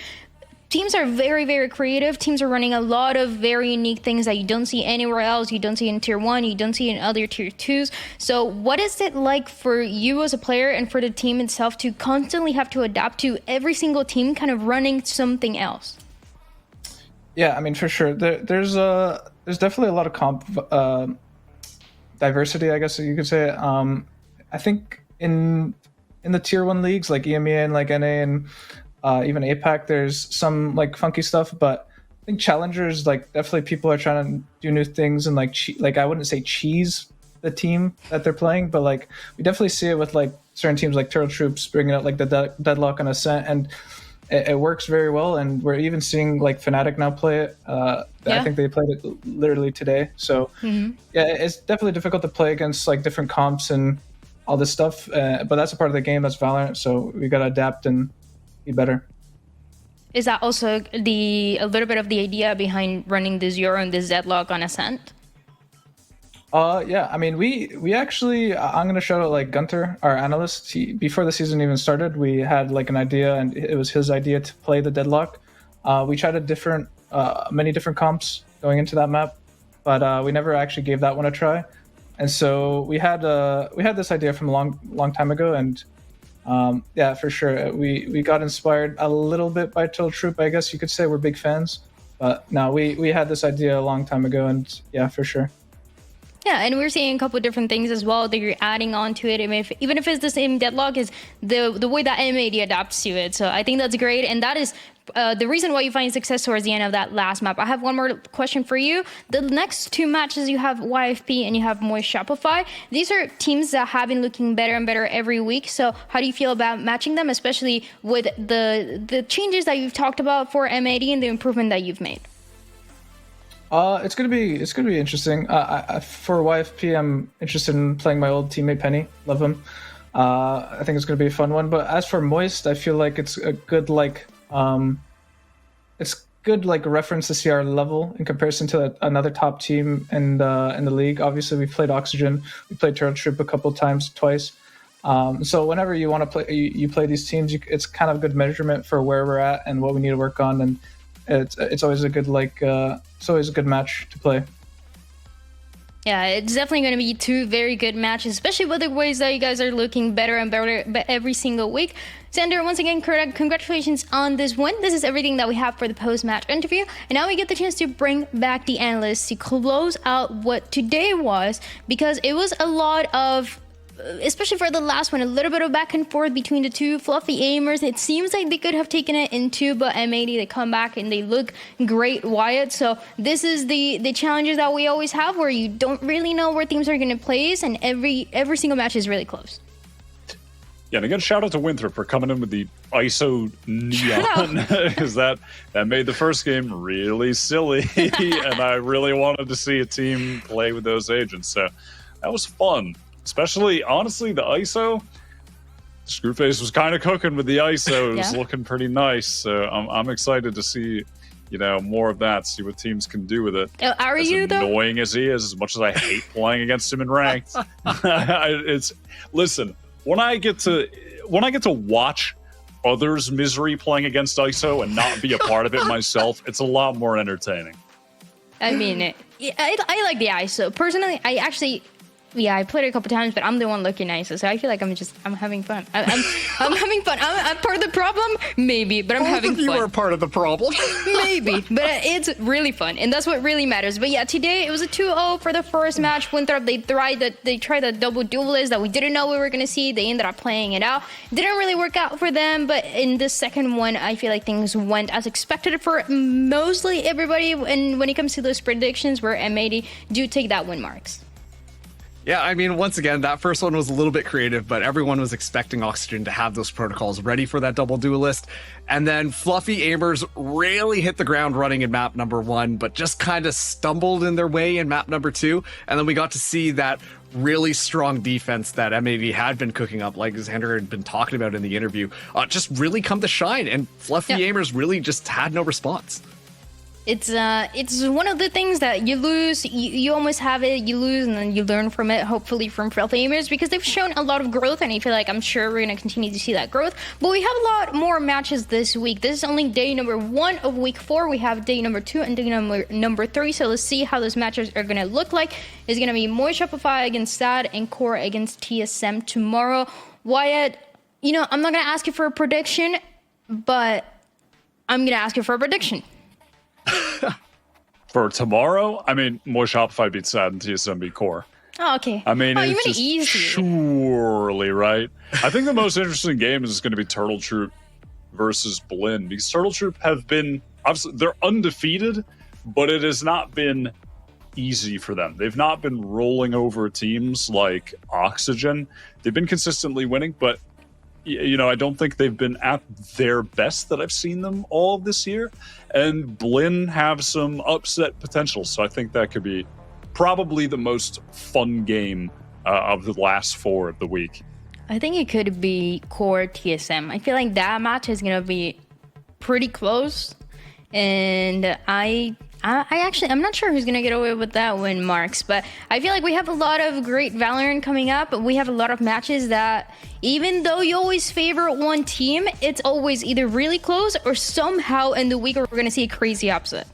Speaker 1: teams are very, very creative. Teams are running a lot of very unique things that you don't see anywhere else. You don't see in Tier 1, you don't see in other Tier 2s. So what is it like for you as a player and for the team itself to constantly have to adapt to every single team kind of running something else?
Speaker 6: Yeah, I mean, for sure. There's definitely a lot of comp diversity, I guess you could say. I think in the Tier 1 leagues like EMEA and like NA and even APAC, there's some like funky stuff, but I think Challengers, like definitely people are trying to do new things and like I wouldn't say cheese the team that they're playing, but like we definitely see it with like certain teams like Turtle Troops bringing out like the Deadlock and Ascent, and it works very well. And we're even seeing like Fnatic now play it. I think they played it literally today. So yeah, it's definitely difficult to play against like different comps and all this stuff, but that's a part of the game. That's Valorant, so we got to adapt and be better.
Speaker 1: Is that also a little bit of the idea behind running the Zero and the Deadlock on Ascent?
Speaker 6: Yeah, I mean, we actually, I'm going to shout out like Gunter, our analyst. Before the season even started, we had like an idea, and it was his idea to play the Deadlock. We tried many different comps going into that map, but we never actually gave that one a try. And so we had this idea from a long time ago, and yeah, for sure, we got inspired a little bit by Turtle Troop, I guess you could say. We're big fans, but no, we had this idea a long time ago, and yeah, for sure.
Speaker 1: Yeah, and we're seeing a couple of different things as well that you're adding on to it. I mean, even if it's the same Deadlock, is the way that M80 adapts to it. So I think that's great, and that is the reason why you find success towards the end of that last map. I have one more question for you. The next two matches, you have YFP and you have Moist Shopify. These are teams that have been looking better and better every week. So how do you feel about matching them, especially with the changes that you've talked about for M80 and the improvement that you've made?
Speaker 6: It's gonna be interesting. For YFP, I'm interested in playing my old teammate Penny. Love him. I think it's gonna be a fun one. But as for Moist, I feel like it's a good reference to see our level in comparison to another top team in the league. Obviously, we've played Oxygen, we played Turtle Troop twice. So whenever you want to play, you play these teams. It's kind of a good measurement for where we're at and what we need to work on, and it's always a good it's always a good match to play.
Speaker 1: Yeah, it's definitely going to be two very good matches, especially with the ways that you guys are looking better and better every single week. Xander, once again, congratulations on this win. This is everything that we have for the post-match interview. And now we get the chance to bring back the analysts to close out what today was, because it was a lot of, especially for the last one, a little bit of back and forth between the two fluffy aimers. It seems like they could have taken it in two, but M80, they come back and they look great, Wyatt. So this is the challenges that we always have, where you don't really know where teams are going to place, and every single match is really close.
Speaker 3: Yeah, and again, shout out to Winthrop for coming in with the ISO neon, because that made the first game really silly, and I really wanted to see a team play with those agents. So that was fun, especially, honestly, the ISO. Screwface was kind of cooking with the ISO. It was looking pretty nice. So I'm excited to see, more of that, see what teams can do with it.
Speaker 1: Are
Speaker 3: as
Speaker 1: you, though?
Speaker 3: Annoying as he is, as much as I hate playing against him in ranked. Listen, when I get to watch others' misery playing against ISO and not be a part of it myself, it's a lot more entertaining.
Speaker 1: I mean, I like the ISO. Personally, I played it a couple times, but I'm the one looking ISO, so I feel like I'm having fun. I'm having fun. I'm part of the problem, maybe, but I'm having fun.
Speaker 2: You are part of the problem.
Speaker 1: Maybe, but it's really fun, and that's what really matters. But yeah, today it was a 2-0 for the first match. Winthrop, they tried a double duelist that we didn't know we were gonna see. They ended up playing it out. Didn't really work out for them, but in the second one, I feel like things went as expected for mostly everybody. And when it comes to those predictions, where M80 do take that win marks.
Speaker 2: Yeah, I mean, once again, that first one was a little bit creative, but everyone was expecting Oxygen to have those protocols ready for that double duelist. And then Fluffy Aimers really hit the ground running in map number 1, but just kind of stumbled in their way in map number 2. And then we got to see that really strong defense that M80 had been cooking up, like Xander had been talking about in the interview, just really come to shine. And Fluffy Aimers really just had no response.
Speaker 1: It's one of the things that you lose, you almost have it, you lose, and then you learn from it, hopefully from Fluffy Aimers, because they've shown a lot of growth, and I feel like I'm sure we're going to continue to see that growth. But we have a lot more matches this week. This is only day number 1 of week 4. We have day number 2 and day number 3, so let's see how those matches are going to look like. It's going to be Moy Shopify against SAD and Core against TSM tomorrow. Wyatt, I'm not going to ask you for a prediction, but I'm going to ask you for a prediction.
Speaker 3: For tomorrow, I mean, Moy Shopify beat SAD and TSM beat Core.
Speaker 1: Oh, okay.
Speaker 3: I mean,
Speaker 1: it's
Speaker 3: just
Speaker 1: easy.
Speaker 3: Surely, right? I think the most interesting game is going to be Turtle Troop versus Blinn, because Turtle Troop have been, obviously, they're undefeated, but it has not been easy for them. They've not been rolling over teams like Oxygen. They've been consistently winning, but I don't think they've been at their best that I've seen them all this year. And Blinn have some upset potential. So I think that could be probably the most fun game of the last 4 of the week. I
Speaker 1: think it could be Core TSM. I feel like that match is going to be pretty close. And I'm not sure who's going to get away with that win, Marks, but I feel like we have a lot of great Valorant coming up. We have a lot of matches that, even though you always favor one team, it's always either really close or somehow in the week we're going to see a crazy upset.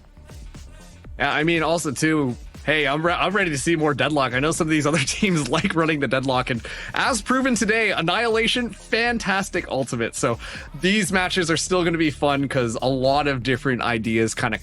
Speaker 2: Yeah, I mean, also, too, hey, I'm ready to see more Deadlock. I know some of these other teams like running the Deadlock, and as proven today, Annihilation, fantastic ultimate. So these matches are still going to be fun because a lot of different ideas kind of